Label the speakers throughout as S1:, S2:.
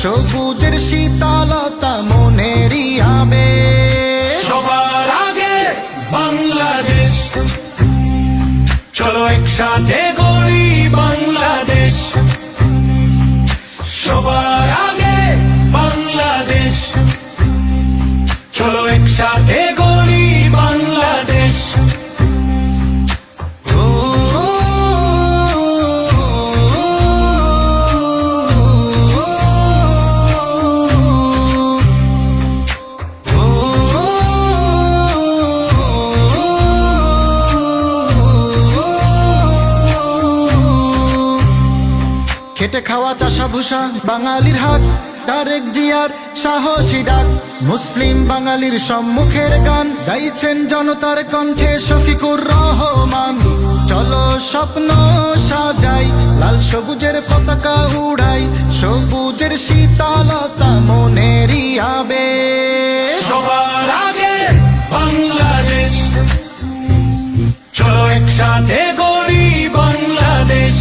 S1: সবুজের শীতলতা মনেরই আবেশ।
S2: সবার আগে বাংলাদেশ, চলো একসাথে গড়ি বাংলাদেশ। সবার আগে বাংলাদেশ, চলো একসাথে গড়ি বাংলাদেশ।
S1: খেটে খাওয়া চাষা ভুষা বাঙালির হাক, তারেক জিয়ার সাহসী ডাক, মুসলিম বাঙালির সম্মুখের গান গাইছেন জনতার কণ্ঠে শফিকুর রহমান। চলো স্বপ্ন সাজাই, লাল সবুজের পতাকা উড়াই, সবুজের শীতলতা মনেরই আবেশ।
S2: সবার আগে বাংলাদেশ, চলো একসাথে গড়ি বাংলাদেশ।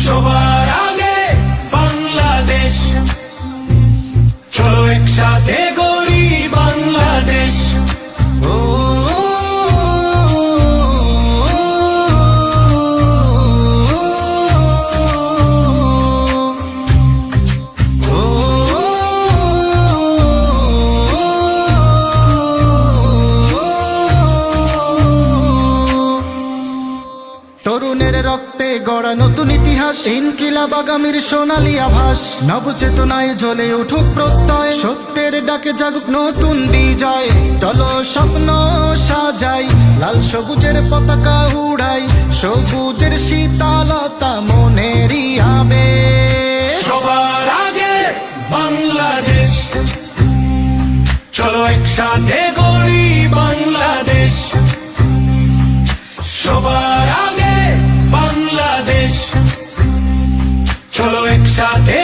S2: সবার আগে বাংলাদেশ, চলো একসাথে গড়ি বাংলাদেশ।
S1: ও তরুণের রক্তে গড়া নতুন ইতিহাস, ইনকিলাব আগামীর সোনালী আভাস। নবচেতনায় জ্বলে উঠুক প্রত্যয়, সত্যের ডাকে জাগুক নতুন বিজয়। চলো স্বপ্ন সাজাই, লাল সবুজের পতাকা উড়াই, সবুজের শীতলতা মনেরই আবেশ।
S2: সবার আগে বাংলাদেশ, চলো একসাথে গড়ি বাংলাদেশ। সবার আগে বাংলাদেশ, চলো একসাথে